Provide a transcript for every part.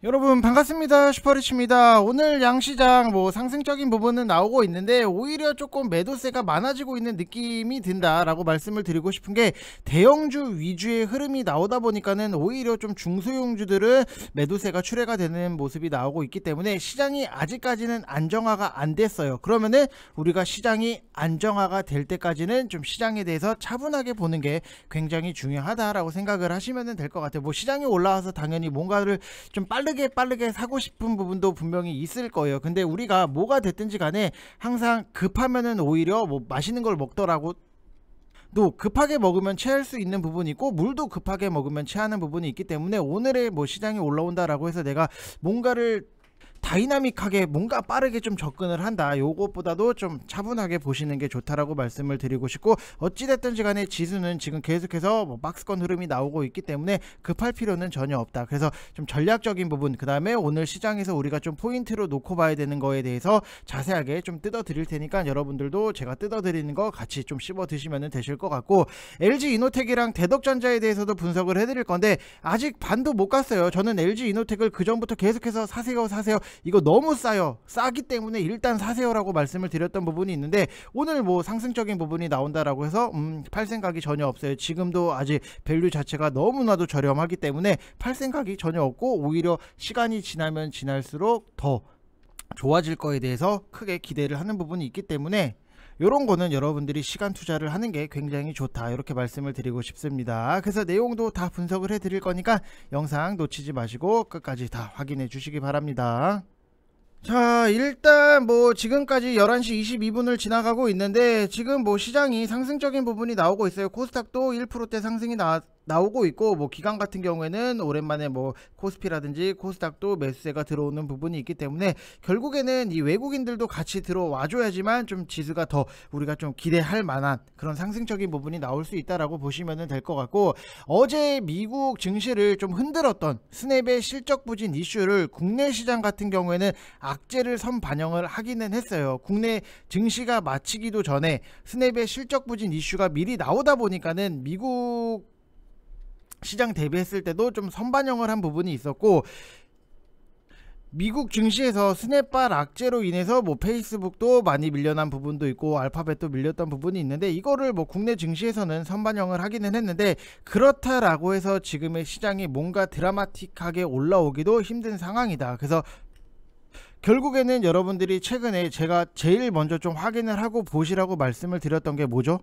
여러분 반갑습니다. 슈퍼리치입니다. 오늘 양시장 상승적인 부분은 나오고 있는데 오히려 조금 매도세가 많아지고 있는 느낌이 든다라고 말씀을 드리고 싶은 게, 대형주 위주의 흐름이 나오다 보니까는 오히려 좀 중소형주들은 매도세가 출회가 되는 모습이 나오고 있기 때문에 시장이 아직까지는 안정화가 안 됐어요. 그러면은 우리가 시장이 안정화가 될 때까지는 좀 시장에 대해서 차분하게 보는 게 굉장히 중요하다라고 생각을 하시면 될 것 같아요. 시장이 올라와서 당연히 뭔가를 좀 빠르게 사고 싶은 부분도 분명히 있을 거예요. 근데 우리가 뭐가 됐든지 간에 항상 급하면은 오히려 맛있는 걸 먹더라고 또 급하게 먹으면 체할 수 있는 부분이 있고, 물도 급하게 먹으면 체하는 부분이 있기 때문에 오늘의 시장이 올라온다라고 해서 내가 뭔가를 다이나믹하게 뭔가 빠르게 좀 접근을 한다, 요것보다도 좀 차분하게 보시는 게 좋다라고 말씀을 드리고 싶고, 어찌됐든지 간에 지수는 지금 계속해서 박스권 흐름이 나오고 있기 때문에 급할 필요는 전혀 없다. 그래서 좀 전략적인 부분, 그 다음에 오늘 시장에서 우리가 좀 포인트로 놓고 봐야 되는 거에 대해서 자세하게 좀 뜯어 드릴 테니까 여러분들도 제가 뜯어 드리는 거 같이 좀 씹어 드시면 되실 것 같고, LG 이노텍이랑 대덕전자에 대해서도 분석을 해드릴 건데 아직 반도 못 갔어요. 저는 LG 이노텍을 그 전부터 계속해서 사세요 이거 너무 싸기 때문에 일단 사세요라고 말씀을 드렸던 부분이 있는데, 오늘 상승적인 부분이 나온다라고 해서 팔 생각이 전혀 없어요. 지금도 아직 밸류 자체가 너무나도 저렴하기 때문에 팔 생각이 전혀 없고, 오히려 시간이 지나면 지날수록 더 좋아질 거에 대해서 크게 기대를 하는 부분이 있기 때문에 요런 거는 여러분들이 시간 투자를 하는 게 굉장히 좋다, 이렇게 말씀을 드리고 싶습니다. 그래서 내용도 다 분석을 해 드릴 거니까 영상 놓치지 마시고 끝까지 다 확인해 주시기 바랍니다. 자, 일단 지금까지 11시 22분을 지나가고 있는데 지금 시장이 상승적인 부분이 나오고 있어요. 코스닥도 1%대 상승이 나오고 있고, 기관 같은 경우에는 오랜만에 코스피라든지 코스닥도 매수세가 들어오는 부분이 있기 때문에 결국에는 이 외국인들도 같이 들어와 줘야지만 좀 지수가 더 우리가 좀 기대할 만한 그런 상승적인 부분이 나올 수 있다라고 보시면 될 것 같고, 어제 미국 증시를 좀 흔들었던 스냅의 실적 부진 이슈를 국내 시장 같은 경우에는 악재를 선반영을 하기는 했어요. 국내 증시가 마치기도 전에 스냅의 실적 부진 이슈가 미리 나오다 보니까는 미국 시장 대비했을 때도 좀 선반영을 한 부분이 있었고, 미국 증시에서 스냅바 악재로 인해서 페이스북도 많이 밀려난 부분도 있고 알파벳도 밀렸던 부분이 있는데, 이거를 국내 증시에서는 선반영을 하기는 했는데, 그렇다라고 해서 지금의 시장이 뭔가 드라마틱하게 올라오기도 힘든 상황이다. 그래서 결국에는 여러분들이 최근에 제가 제일 먼저 좀 확인을 하고 보시라고 말씀을 드렸던 게 뭐죠?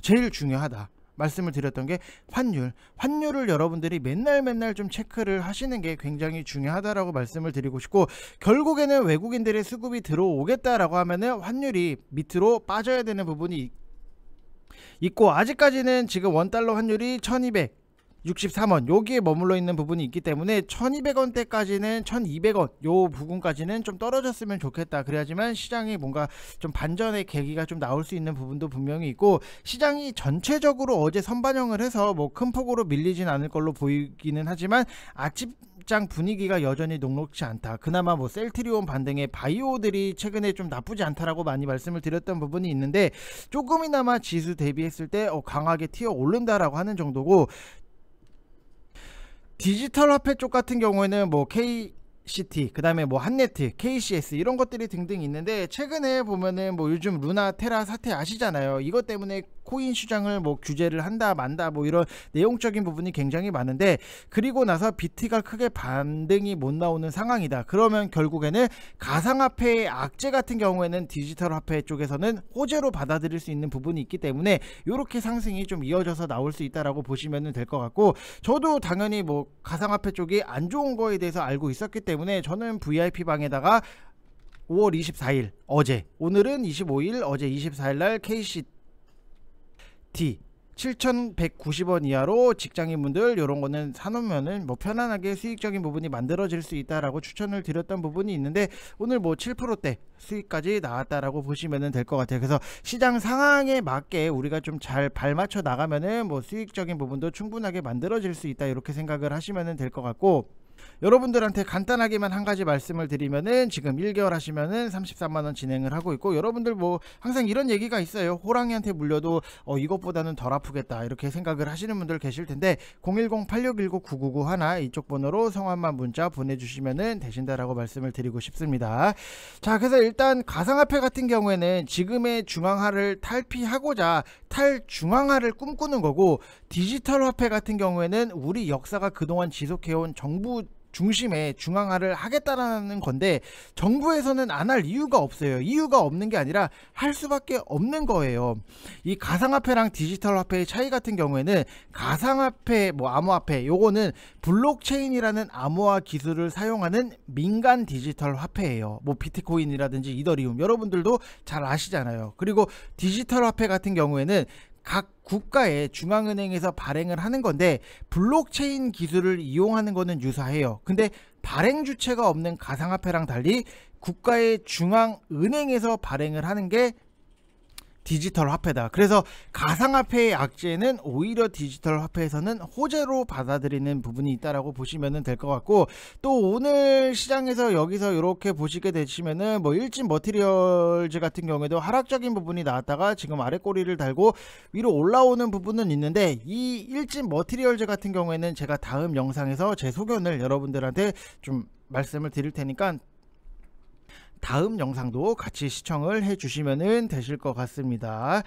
제일 중요하다 말씀을 드렸던 게 환율을 여러분들이 맨날 좀 체크를 하시는 게 굉장히 중요하다라고 말씀을 드리고 싶고, 결국에는 외국인들의 수급이 들어오겠다라고 하면은 환율이 밑으로 빠져야 되는 부분이 있고, 아직까지는 지금 원달러 환율이 1263원 여기에 머물러 있는 부분이 있기 때문에 1200원대까지는 1200원 요 부분까지는 좀 떨어졌으면 좋겠다. 그래야지만 시장이 뭔가 좀 반전의 계기가 좀 나올 수 있는 부분도 분명히 있고, 시장이 전체적으로 어제 선반영을 해서 큰 폭으로 밀리진 않을 걸로 보이기는 하지만 아침장 분위기가 여전히 녹록지 않다. 그나마 셀트리온 반등의 바이오들이 최근에 좀 나쁘지 않다라고 많이 말씀을 드렸던 부분이 있는데, 조금이나마 지수 대비했을 때 강하게 튀어 오른다라고 하는 정도고, 디지털 화폐 쪽 같은 경우에는 KCT, 그 다음에 한네트, KCS 이런 것들이 등등 있는데, 최근에 보면은 요즘 루나 테라 사태 아시잖아요. 이것 때문에 코인 시장을 규제를 한다 만다 이런 내용적인 부분이 굉장히 많은데, 그리고 나서 비트가 크게 반등이 못 나오는 상황이다. 그러면 결국에는 가상화폐의 악재 같은 경우에는 디지털 화폐 쪽에서는 호재로 받아들일 수 있는 부분이 있기 때문에 이렇게 상승이 좀 이어져서 나올 수 있다라고 보시면 될 것 같고, 저도 당연히 가상화폐 쪽이 안 좋은 거에 대해서 알고 있었기 때문에 저는 VIP 방에다가 5월 24일 어제, 오늘은 25일, 어제 24일 날 KCT 7,190원 이하로 직장인분들 이런 거는 사놓으면은 편안하게 수익적인 부분이 만들어질 수 있다라고 추천을 드렸던 부분이 있는데, 오늘 7%대 수익까지 나왔다라고 보시면 될 것 같아요. 그래서 시장 상황에 맞게 우리가 좀 잘 발맞춰 나가면은 수익적인 부분도 충분하게 만들어질 수 있다, 이렇게 생각을 하시면 될 것 같고, 여러분들한테 간단하게만 한 가지 말씀을 드리면은 지금 1개월 하시면은 33만원 진행을 하고 있고, 여러분들 뭐 항상 이런 얘기가 있어요. 호랑이한테 물려도 이것보다는 덜 아프겠다 이렇게 생각을 하시는 분들 계실 텐데, 010-8619-9991 이쪽 번호로 성함만 문자 보내주시면은 되신다라고 말씀을 드리고 싶습니다. 자, 그래서 일단 가상화폐 같은 경우에는 지금의 중앙화를 탈피하고자 탈중앙화를 꿈꾸는 거고, 디지털 화폐 같은 경우에는 우리 역사가 그동안 지속해온 정부 중심의 중앙화를 하겠다라는 건데, 정부에서는 안 할 이유가 없어요. 이유가 없는 게 아니라 할 수밖에 없는 거예요. 이 가상화폐랑 디지털 화폐의 차이 같은 경우에는, 가상화폐 뭐 암호화폐 요거는 블록체인이라는 암호화 기술을 사용하는 민간 디지털 화폐예요. 뭐 비트코인이라든지 이더리움 여러분들도 잘 아시잖아요. 그리고 디지털 화폐 같은 경우에는 각 국가의 중앙은행에서 발행을 하는 건데, 블록체인 기술을 이용하는 거는 유사해요. 근데 발행 주체가 없는 가상화폐랑 달리 국가의 중앙은행에서 발행을 하는 게 디지털 화폐다. 그래서 가상화폐의 악재는 오히려 디지털 화폐에서는 호재로 받아들이는 부분이 있다라고 보시면 될 것 같고, 또 오늘 시장에서 여기서 이렇게 보시게 되시면은 뭐 일진 머티리얼즈 같은 경우에도 하락적인 부분이 나왔다가 지금 아래 꼬리를 달고 위로 올라오는 부분은 있는데, 이 일진 머티리얼즈 같은 경우에는 제가 다음 영상에서 제 소견을 여러분들한테 좀 말씀을 드릴 테니까 다음 영상도 같이 시청을 해 주시면 되실 것 같습니다.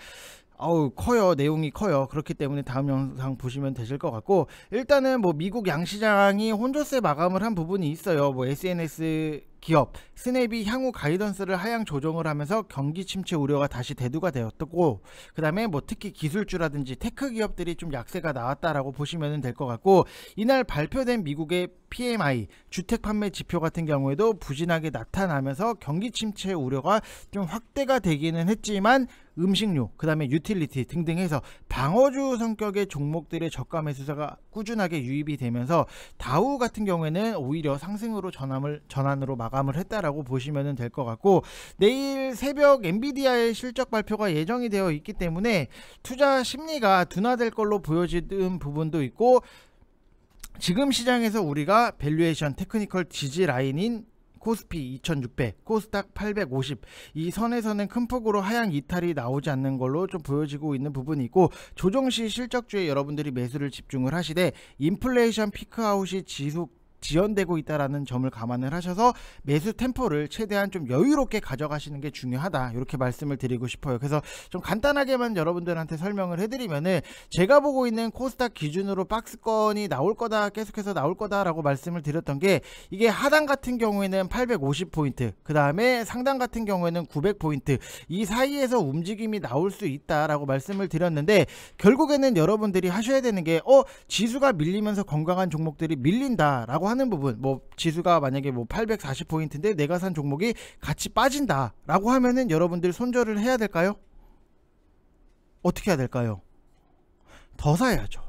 커요. 내용이 커요. 그렇기 때문에 다음 영상 보시면 되실 것 같고, 일단은 뭐 미국 양시장이 혼조세 마감을 한 부분이 있어요. 뭐 SNS 기업 스냅이 향후 가이던스를 하향 조정을 하면서 경기 침체 우려가 다시 대두가 되었고, 그 다음에 뭐 특히 기술주라든지 테크 기업들이 좀 약세가 나왔다라고 보시면 될 것 같고, 이날 발표된 미국의 PMI 주택 판매 지표 같은 경우에도 부진하게 나타나면서 경기 침체 우려가 좀 확대가 되기는 했지만, 음식료, 그 다음에 유틸리티 등등 해서 방어주 성격의 종목들의 저가 매수세가 꾸준하게 유입이 되면서 다우 같은 경우에는 오히려 상승으로 전환으로 마감을 했다라고 보시면 될 것 같고, 내일 새벽 엔비디아의 실적 발표가 예정이 되어 있기 때문에 투자 심리가 둔화될 걸로 보여지는 부분도 있고, 지금 시장에서 우리가 밸류에이션 테크니컬 지지 라인인 코스피 2600, 코스닥 850 이 선에서는 큰 폭으로 하향 이탈이 나오지 않는 걸로 좀 보여지고 있는 부분이 있고, 조정시 실적주에 여러분들이 매수를 집중을 하시되 인플레이션 피크아웃이 지연되고 있다라는 점을 감안을 하셔서 매수 템포를 최대한 좀 여유롭게 가져가시는 게 중요하다, 이렇게 말씀을 드리고 싶어요. 그래서 좀 간단하게만 여러분들한테 설명을 해드리면은, 제가 보고 있는 코스닥 기준으로 박스권이 나올 거다, 계속해서 나올 거다 라고 말씀을 드렸던 게, 이게 하단 같은 경우에는 850포인트, 그 다음에 상단 같은 경우에는 900포인트 이 사이에서 움직임이 나올 수 있다라고 말씀을 드렸는데, 결국에는 여러분들이 하셔야 되는 게 지수가 밀리면서 건강한 종목들이 밀린다 라고 하는 부분, 뭐 지수가 만약에 뭐 840포인트인데 내가 산 종목이 같이 빠진다 라고 하면은 여러분들 손절을 해야 될까요? 어떻게 해야 될까요? 더 사야죠.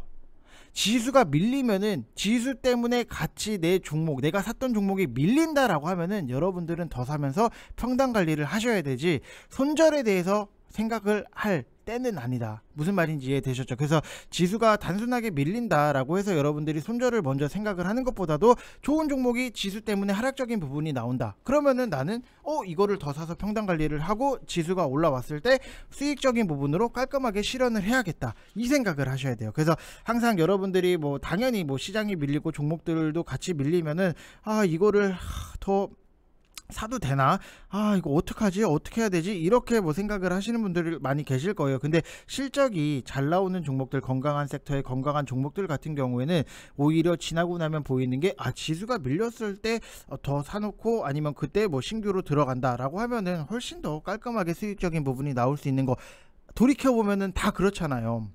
지수가 밀리면은, 지수 때문에 같이 내 종목, 내가 샀던 종목이 밀린다라고 하면은 여러분들은 더 사면서 평단 관리를 하셔야 되지, 손절에 대해서 생각을 할 때는 아니다. 무슨 말인지 이해되셨죠? 그래서 지수가 단순하게 밀린다라고 해서 여러분들이 손절을 먼저 생각을 하는 것보다도, 좋은 종목이 지수 때문에 하락적인 부분이 나온다 그러면은 나는 이거를 더 사서 평단 관리를 하고 지수가 올라왔을 때 수익적인 부분으로 깔끔하게 실현을 해야겠다, 이 생각을 하셔야 돼요. 그래서 항상 여러분들이 뭐 당연히 뭐 시장이 밀리고 종목들도 같이 밀리면은 이거를 더 사도 되나? 이거 어떡하지? 어떻게 해야 되지? 이렇게 뭐 생각을 하시는 분들이 많이 계실 거예요. 근데 실적이 잘 나오는 종목들, 건강한 섹터의 건강한 종목들 같은 경우에는 오히려 지나고 나면 보이는 게, 지수가 밀렸을 때 더 사놓고 아니면 그때 뭐 신규로 들어간다 라고 하면은 훨씬 더 깔끔하게 수익적인 부분이 나올 수 있는 거, 돌이켜보면은 다 그렇잖아요.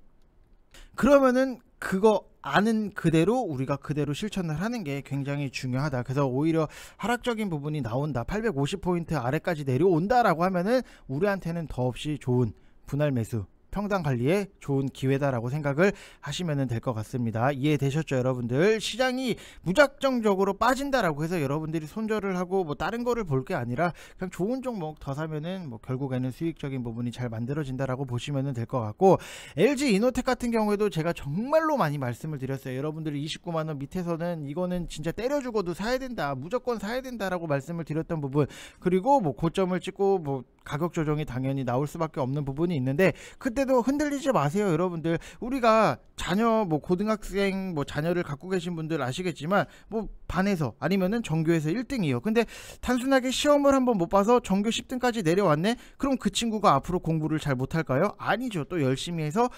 그러면은 그거 아는 그대로 우리가 그대로 실천을 하는 게 굉장히 중요하다. 그래서 오히려 하락적인 부분이 나온다, 850포인트 아래까지 내려온다 라고 하면은 우리한테는 더없이 좋은 분할 매수, 평단 관리에 좋은 기회다라고 생각을 하시면 될 것 같습니다. 이해되셨죠, 여러분들? 시장이 무작정적으로 빠진다라고 해서 여러분들이 손절을 하고 뭐 다른 거를 볼 게 아니라 그냥 좋은 종목 더 사면은 뭐 결국에는 수익적인 부분이 잘 만들어진다라고 보시면 될 것 같고, LG 이노텍 같은 경우에도 제가 정말로 많이 말씀을 드렸어요. 여러분들이 29만원 밑에서는 이거는 진짜 때려 죽어도 사야 된다, 무조건 사야 된다라고 말씀을 드렸던 부분, 그리고 뭐 고점을 찍고 뭐 가격 조정이 당연히 나올 수밖에 없는 부분이 있는데, 그때도 흔들리지 마세요, 여러분들. 우리가 자녀 뭐 고등학생 뭐 자녀를 갖고 계신 분들 아시겠지만 뭐 반에서 아니면은 전교에서 1등이요. 근데 단순하게 시험을 한번 못 봐서 전교 10등까지 내려왔네? 그럼 그 친구가 앞으로 공부를 잘 못할까요? 아니죠. 또 열심히 해서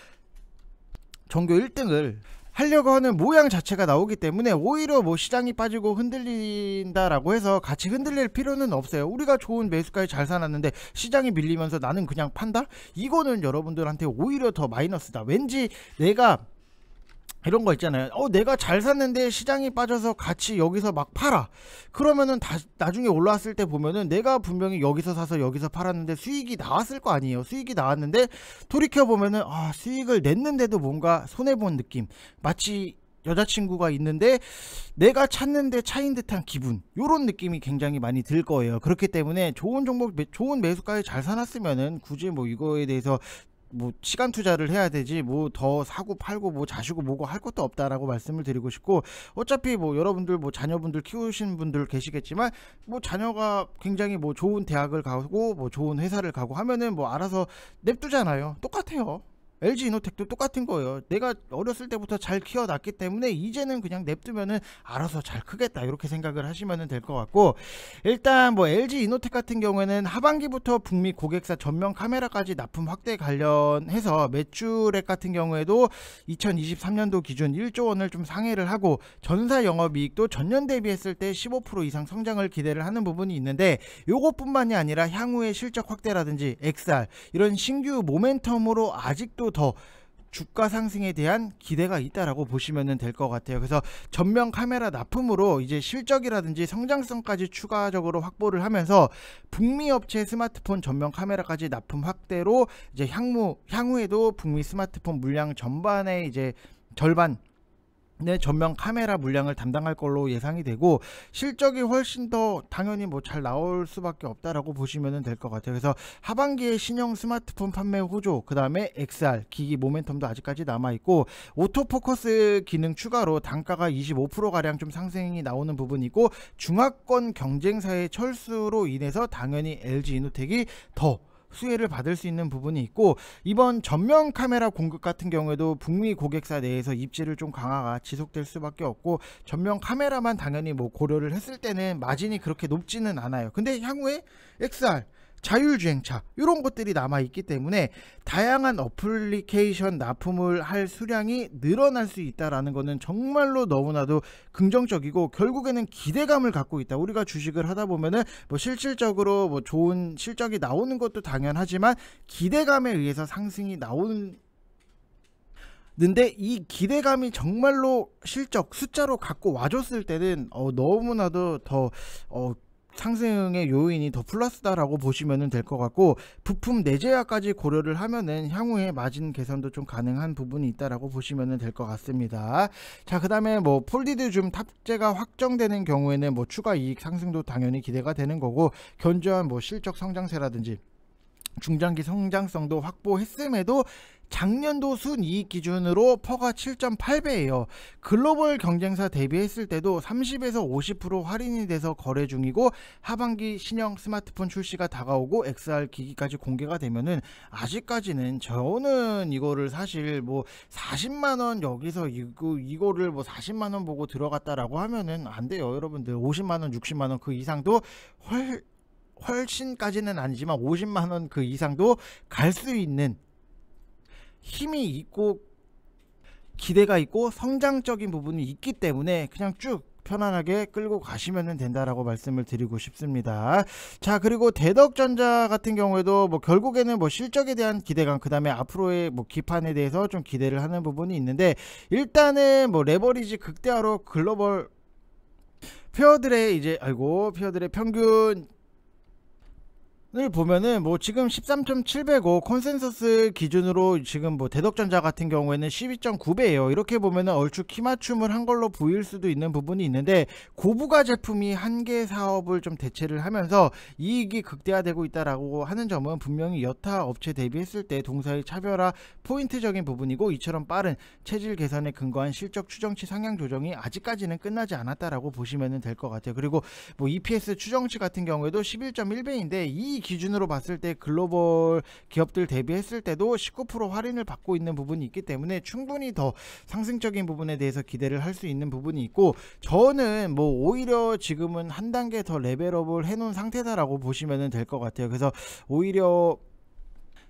전교 1등을 하려고 하는 모양 자체가 나오기 때문에 오히려 뭐 시장이 빠지고 흔들린다라고 해서 같이 흔들릴 필요는 없어요. 우리가 좋은 매수가에 잘 사놨는데 시장이 밀리면서 나는 그냥 판다? 이거는 여러분들한테 오히려 더 마이너스다. 왠지 내가 이런 거 있잖아요. 내가 잘 샀는데 시장이 빠져서 같이 여기서 막 팔아. 그러면은 나중에 올라왔을 때 보면은 내가 분명히 여기서 사서 여기서 팔았는데 수익이 나왔을 거 아니에요. 수익이 나왔는데 돌이켜 보면은 수익을 냈는데도 뭔가 손해본 느낌. 마치 여자친구가 있는데 내가 찾는데 차인 듯한 기분, 요런 느낌이 굉장히 많이 들 거예요. 그렇기 때문에 좋은 종목, 좋은 매수가에 잘 사놨으면은 굳이 뭐 이거에 대해서 뭐 시간 투자를 해야 되지 뭐 더 사고 팔고 뭐 자시고 뭐고 할 것도 없다라고 말씀을 드리고 싶고, 어차피 뭐 여러분들 뭐 자녀분들 키우신 분들 계시겠지만 뭐 자녀가 굉장히 뭐 좋은 대학을 가고 뭐 좋은 회사를 가고 하면은 뭐 알아서 냅두잖아요. 똑같아요. LG 이노텍도 똑같은 거예요. 내가 어렸을 때부터 잘 키워놨기 때문에 이제는 그냥 냅두면은 알아서 잘 크겠다, 이렇게 생각을 하시면 될 것 같고, 일단 뭐 LG 이노텍 같은 경우에는 하반기부터 북미 고객사 전면 카메라까지 납품 확대 관련해서 매출액 같은 경우에도 2023년도 기준 1조 원을 좀 상회를 하고, 전사 영업이익도 전년 대비했을 때 15% 이상 성장을 기대를 하는 부분이 있는데, 요것뿐만이 아니라 향후의 실적 확대라든지 XR 이런 신규 모멘텀으로 아직도 더 주가 상승에 대한 기대가 있다라고 보시면 될 것 같아요. 그래서 전면 카메라 납품으로 이제 실적이라든지 성장성까지 추가적으로 확보를 하면서 북미 업체 스마트폰 전면 카메라까지 납품 확대로 이제 향후에도 북미 스마트폰 물량 전반의 이제 절반 전면 카메라 물량을 담당할 걸로 예상이 되고, 실적이 훨씬 더 당연히 뭐 잘 나올 수밖에 없다라고 보시면 될 것 같아요. 그래서 하반기에 신형 스마트폰 판매 호조, 그 다음에 XR 기기 모멘텀도 아직까지 남아있고, 오토포커스 기능 추가로 단가가 25%가량 좀 상승이 나오는 부분이고, 중화권 경쟁사의 철수로 인해서 당연히 LG 이노텍이 더 수혜를 받을 수 있는 부분이 있고, 이번 전면 카메라 공급 같은 경우에도 북미 고객사 내에서 입지를 좀 강화가 지속될 수밖에 없고, 전면 카메라만 당연히 뭐 고려를 했을 때는 마진이 그렇게 높지는 않아요. 근데 향후에 XR, 자율주행차 이런 것들이 남아있기 때문에 다양한 어플리케이션 납품을 할 수량이 늘어날 수 있다라는 것은 정말로 너무나도 긍정적이고, 결국에는 기대감을 갖고 있다. 우리가 주식을 하다 보면은 뭐 실질적으로 뭐 좋은 실적이 나오는 것도 당연하지만 기대감에 의해서 상승이 나오는 근데 이 기대감이 정말로 실적 숫자로 갖고 와줬을 때는 너무나도 더 상승의 요인이 더 플러스다라고 보시면 될 것 같고, 부품 내재화까지 고려를 하면은 향후에 마진 개선도 좀 가능한 부분이 있다라고 보시면 될 것 같습니다. 자, 그 다음에 뭐 폴디드 줌 탑재가 확정되는 경우에는 뭐 추가 이익 상승도 당연히 기대가 되는 거고, 견조한 뭐 실적 성장세라든지 중장기 성장성도 확보했음에도 작년도 순이익 기준으로 퍼가 7.8배예요. 글로벌 경쟁사 대비했을 때도 30에서 50% 할인이 돼서 거래 중이고, 하반기 신형 스마트폰 출시가 다가오고 XR 기기까지 공개가 되면은 아직까지는 저는 이거를 사실 뭐 40만원 여기서 이거를 뭐 40만원 보고 들어갔다라고 하면은 안 돼요, 여러분들. 50만원 60만원 그 이상도 훨씬까지는 아니지만 50만원 그 이상도 갈 수 있는 힘이 있고 기대가 있고 성장적인 부분이 있기 때문에 그냥 쭉 편안하게 끌고 가시면 된다라고 말씀을 드리고 싶습니다. 자, 그리고 대덕전자 같은 경우에도 뭐 결국에는 뭐 실적에 대한 기대감, 그 다음에 앞으로의 뭐 기판에 대해서 좀 기대를 하는 부분이 있는데, 일단은 뭐 레버리지 극대화로 글로벌 페어들의 평균 을 보면은 뭐 지금 13.705 컨센서스 기준으로 지금 뭐 대덕전자 같은 경우에는 12.9배예요. 이렇게 보면은 얼추 키 맞춤을 한 걸로 보일 수도 있는 부분이 있는데, 고부가 제품이 한 개 사업을 좀 대체를 하면서 이익이 극대화되고 있다라고 하는 점은 분명히 여타 업체 대비했을 때 동사의 차별화 포인트적인 부분이고, 이처럼 빠른 체질 개선에 근거한 실적 추정치 상향 조정이 아직까지는 끝나지 않았다라고 보시면 될 것 같아요. 그리고 뭐 EPS 추정치 같은 경우에도 11.1배인데 이 기준으로 봤을 때 글로벌 기업들 대비했을 때도 19% 할인을 받고 있는 부분이 있기 때문에 충분히 더 상승적인 부분에 대해서 기대를 할 수 있는 부분이 있고, 저는 뭐 오히려 지금은 한 단계 더 레벨업을 해놓은 상태다라고 보시면 될 것 같아요. 그래서 오히려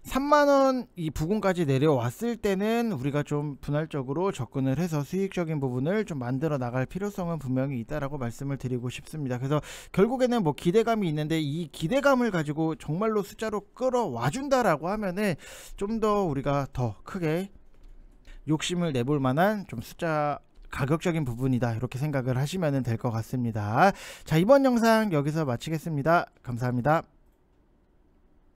3만원 이 부근까지 내려왔을 때는 우리가 좀 분할적으로 접근을 해서 수익적인 부분을 좀 만들어 나갈 필요성은 분명히 있다라고 말씀을 드리고 싶습니다. 그래서 결국에는 뭐 기대감이 있는데, 이 기대감을 가지고 정말로 숫자로 끌어와 준다라고 하면은 좀 더 우리가 더 크게 욕심을 내볼 만한 좀 숫자 가격적인 부분이다, 이렇게 생각을 하시면 될 것 같습니다. 자, 이번 영상 여기서 마치겠습니다. 감사합니다.